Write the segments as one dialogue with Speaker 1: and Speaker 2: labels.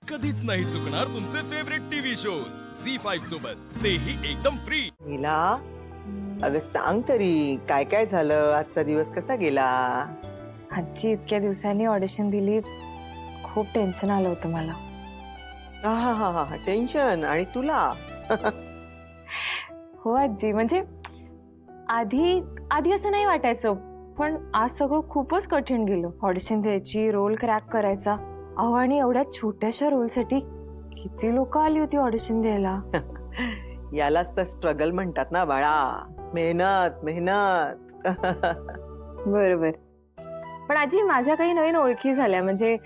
Speaker 1: कधीच नाही चुकणार तुमचे फेवरेट टीव्ही शोज झी5 सोबत, तेही एकदम फ्री।
Speaker 2: नीला, अगं सांग तरी काय काय झालं, आजचा दिवस कसा गेला?
Speaker 3: आजी इतक्या दिवसांनी ऑडिशन दिली, खूप टेन्शन आलं होतं मला।
Speaker 2: हा हा हा हा, टेन्शन? आणि तुला?
Speaker 3: हो आजी, म्हणजे आधी आधी असं नाही वाटायचं, पण आज सगळं खूपच कठीण गेलं। ऑडिशन द्यायची, रोल क्रॅक करायचा, अहो आणि एवढ्या छोट्याशा रोलसाठी किती लोक आली होती ऑडिशन द्यायला।
Speaker 2: यालाच तर स्ट्रगल म्हणतात ना बाळा, मेहनत मेहनत।
Speaker 3: बरोबर, पण आजी माझ्या काही नवीन ओळखी झाल्या, म्हणजे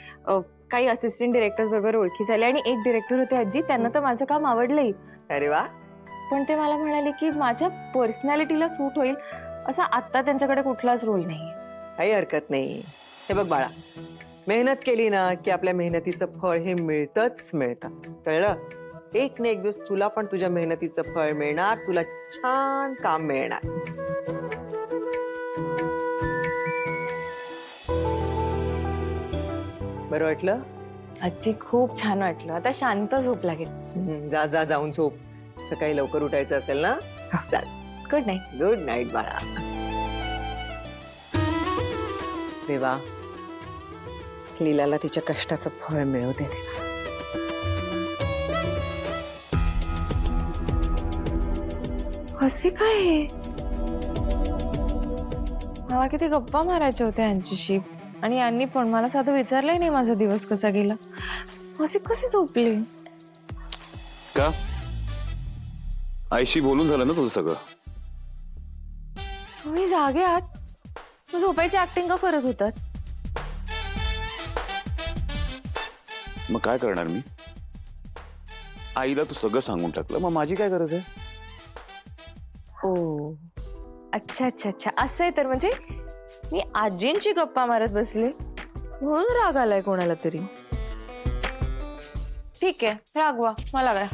Speaker 3: काही असिस्टंट डिरेक्टर्स बरोबर ओळखी झाल्या आणि एक डिरेक्टर होते आजी, त्यांना तर माझं काम आवडलंही।
Speaker 2: अरे वा।
Speaker 3: पण ते मला म्हणाले की माझ्या पर्सनॅलिटीला सूट होईल असा आता त्यांच्याकडे कुठलाच रोल नाही।
Speaker 2: काही हरकत नाही। हे बघ बाळा, मेहनत केली ना की आपल्या मेहनतीचं फळ हे मिळतच मिळतं, कळलं? एक ना एक दिवस तुला पण तुझ्या मेहनतीचं फळ मिळणार, तुला छान काम मिळणार। बरं वाटलं?
Speaker 3: आजी खूप छान वाटलं, आता शांत झोप लागेल।
Speaker 2: जा जा, जाऊन झोप, सकाळी लवकर उठायचं असेल ना। जा।
Speaker 3: Good night.
Speaker 2: गुड नाईट बाळा। देवा, लीलाला तिच्या कष्टाचं फळ मिळू दे देवा।
Speaker 3: असे काय हे? मला किती गप्पा मारायच्या होत्या यांच्याशी, आणि यांनी पण मला साधं विचारलंही नाही माझा दिवस कसा गेला। असे कसे झोपले?
Speaker 4: का आईशी बोलून झालं ना तुझं सगळं?
Speaker 3: तुम्ही जागे आहात, मग झोपायची ऍक्टिंग का करत होतात?
Speaker 4: मग काय करणार मी? आईला तू सगळं सांगून टाकलं, मग माझी काय गरज आहे?
Speaker 3: ओ अच्छा अच्छा अच्छा, असं आहे तर म्हणजे मी आजींची गप्पा मारत बसले म्हणून राग आलाय कोणाला तरी। ठीक आहे, रागवा, मला काय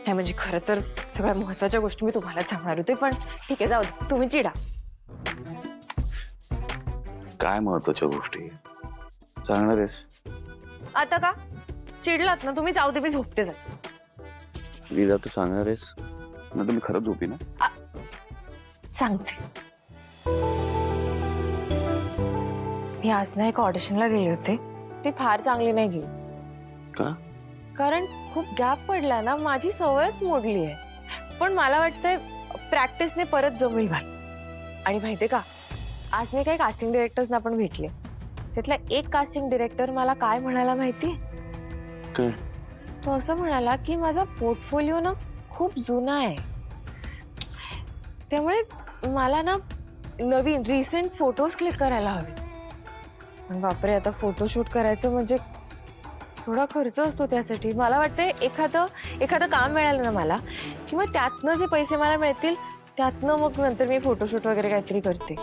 Speaker 3: नाही, म्हणजे खरं तर सगळ्या महत्वाच्या गोष्टी मी तुम्हाला सांगणार होते, पण ठीक आहे, जाऊ दे, तुम्ही चिडा।
Speaker 4: काय महत्वाच्या गोष्टी सांगणार आहेस?
Speaker 3: आता का चिडलात ना तुम्ही? जाऊ दे, मी झोपते जाते।
Speaker 4: लीला तू सांगणार आहेस ना? तर मी खरंच झोपी ना?
Speaker 3: सांगते। मी आज ना एक ऑडिशनला गेले होते, ती फार चांगली नाही गेली।
Speaker 4: का?
Speaker 3: कारण खूप गॅप पडला ना, माझी सवयच मोडली आहे, पण मला वाटतंय प्रॅक्टिसने परत जमेल मला। आणि माहितीये का, आज मी काही कास्टिंग डिरेक्टर्सना पण भेटले, त्यातला एक कास्टिंग डिरेक्टर मला काय म्हणाला माहिती?
Speaker 4: काय?
Speaker 3: तो असं म्हणाला की माझा पोर्टफोलिओ ना खूप जुना आहे, त्यामुळे मला ना नवीन रिसेंट फोटोज क्लिक करायला हवे। पण बापरे, आता फोटोशूट करायचं म्हणजे थोडा खर्च असतो, त्यासाठी मला वाटतंय एखादं काम मिळालं ना मला, किंवा त्यातनं जे पैसे मला मिळतील त्यातनं मग नंतर मी फोटोशूट वगैरे काहीतरी करते।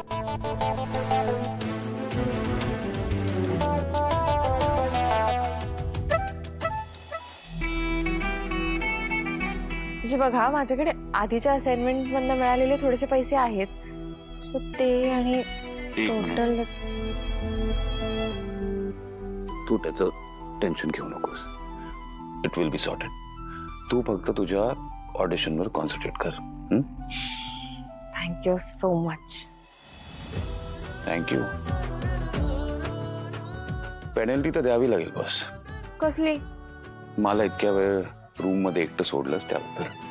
Speaker 3: म्हणजे बघा, माझ्याकडे आधीच्या असाइनमेंट मधनं मिळालेले थोडेसे पैसे आहेत, सो ते आणि टोटल।
Speaker 4: तू त्याचं टेन्शन घेऊ नकोस, इट विल बी सॉर्टेड। तू फक्त तुझ्या ऑडिशनवर कॉन्सन्ट्रेट कर।
Speaker 3: Thank you so much.
Speaker 4: Thank you. Penalty तर द्यावी लागेल बॉस।
Speaker 3: कसली?
Speaker 4: मला इतक्या वेळ रूम मध्ये एकटं सोडलंस त्याबद्दल।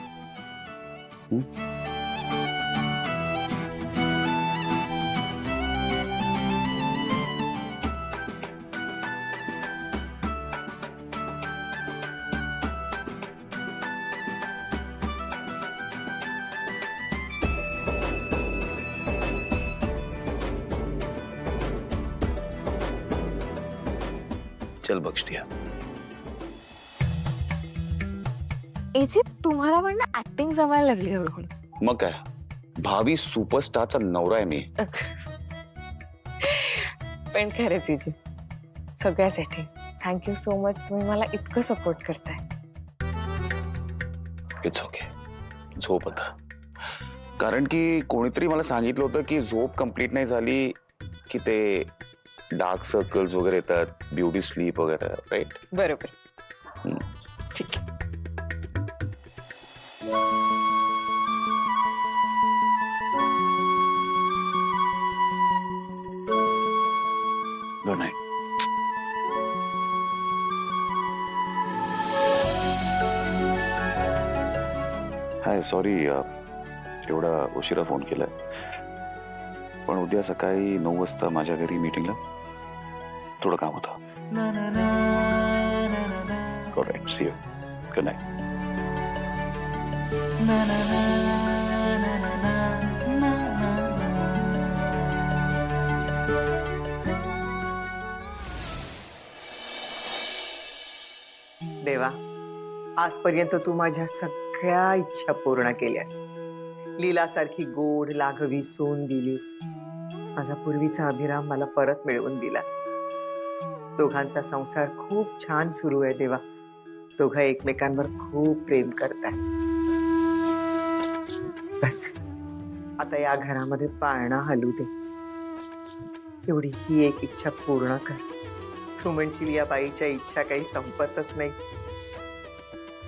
Speaker 4: चल बक्षिया।
Speaker 3: एजी, तुम्हाला पण ना ऍक्टिंग जमायला लागली हळूहळू।
Speaker 4: मग काय, भावी सुपरस्टारचा नवरा आहे मी।
Speaker 3: पण खरंच एजी, सगळ्यासाठी थँक्यू सो मच, तुम्ही मला इतकं सपोर्ट करताय।
Speaker 4: इट्स ओके, झोप आता। कारण की कोणीतरी मला सांगितलं होतं की झोप कंप्लीट नाही झाली की ते डार्क सर्कल्स वगैरे येतात, ब्युटी स्लीप वगैरे, राईट?
Speaker 3: बरोबर. ठीक आहे.
Speaker 4: Good night. हाय, सॉरी एवढा उशिरा फोन केला, पण उद्या सकाळी 9 वाजता माझ्या घरी मीटिंगला थोडं काम होतं. Alright, see you. Good night.
Speaker 2: देवा, आजपर्यंत तू माझ्या सगळ्या इच्छा पूर्ण केल्यास. लीलासारखी गोड लाघवी सून दिलीस. माझा पूर्वीचा अभिराम मला परत मिळवून दिलास. दोघांचा संसार खूप छान सुरू आहे देवा. दोघं एकमेकांवर खूप प्रेम करतात. बस आता या घरामध्ये पाळणा हलू दे. एवढी ही एक इच्छा पूर्ण कर. तू म्हणशील या बाईच्या इच्छा काही संपतच नाही,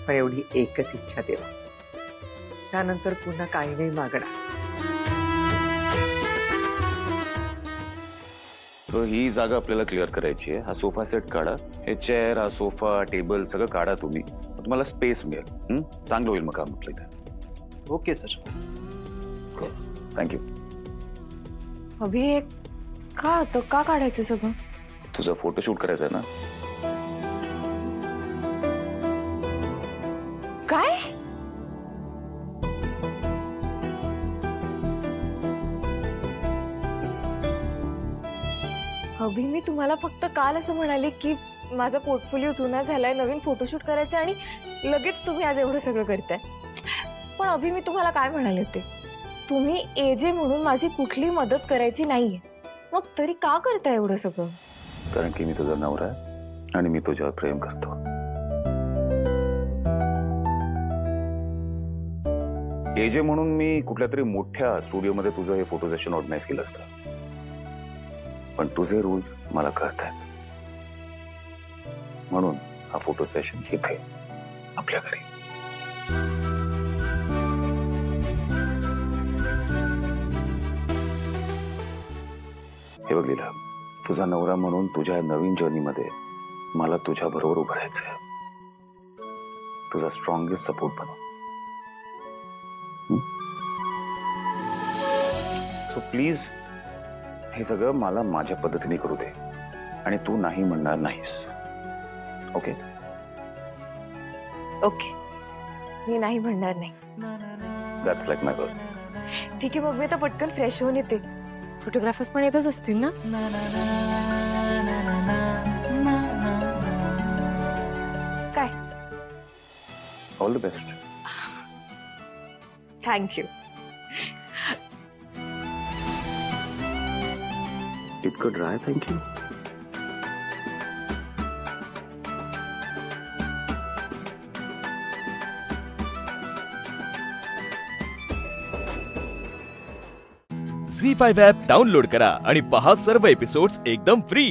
Speaker 2: पण एवढी एकच इच्छा देवा. त्यानंतर पुन्हा काही नाही मागणार.
Speaker 4: तर ही जागा आपल्याला क्लिअर करायची आहे. हा सोफा सेट काढा, हे चेअर, हा सोफा, टेबल सगळं काढा तुम्ही. तुम्हाला स्पेस मिळेल. चांगलं होईल मग काम आपलं इथे.
Speaker 5: Okay sir.
Speaker 4: थँक्यू.
Speaker 3: अभि हे का होतं? का काढायचं सगळं?
Speaker 4: तुझा फोटोशूट करायचा आहे ना?
Speaker 3: काय? अभि, मी तुम्हाला फक्त काल असं म्हणाले की माझा पोर्टफोलिओ जुना झालाय, नवीन फोटोशूट करायचं आणि लगेच तुम्ही आज एवढं सगळं करताय. पण अभि, मी तुम्हाला काय म्हणाले होते? तुम्ही एजे म्हणून माझी कुठली मदत करायची नाहीये, मग तरी का करताय एवढं सगळं?
Speaker 4: कारण की मी तुझा नवरा आहे आणि मी तुझ्यावर प्रेम करतो. एजे म्हणून मी कुठल्या तरी मोठ्या स्टुडिओमध्ये तुझं हे फोटो सेशन ऑर्गनाईज केलं असतं, पण तुझे रूल्स मला कळत आहेत. म्हणून हा फोटो सेशन इथे आपल्या घरी. हे बघ लीला, तुझा नवरा म्हणून तुझ्या नवीन जर्नीमध्ये मला तुझ्या बरोबर उभं राहायचंय. तुझा स्ट्रॉंगेस्ट सपोर्ट बनव. सो प्लीज हे सगळं मला माझ्या पद्धतीने करू दे आणि तू नाही म्हणणार नाहीस. ओके?
Speaker 3: ओके, मी नाही म्हणणार नाही.
Speaker 4: That's like my girl.
Speaker 3: ठीक आहे, मग मी आता पटकन फ्रेश होऊन येते. फोटोग्राफर्स पण येतच असतील ना? काय?
Speaker 4: All the best.
Speaker 3: थँक्यू.
Speaker 4: इतकं dry thank you.
Speaker 1: Zee 5 app download करा आणि पहा सर्व एपिसोड्स एकदम फ्री.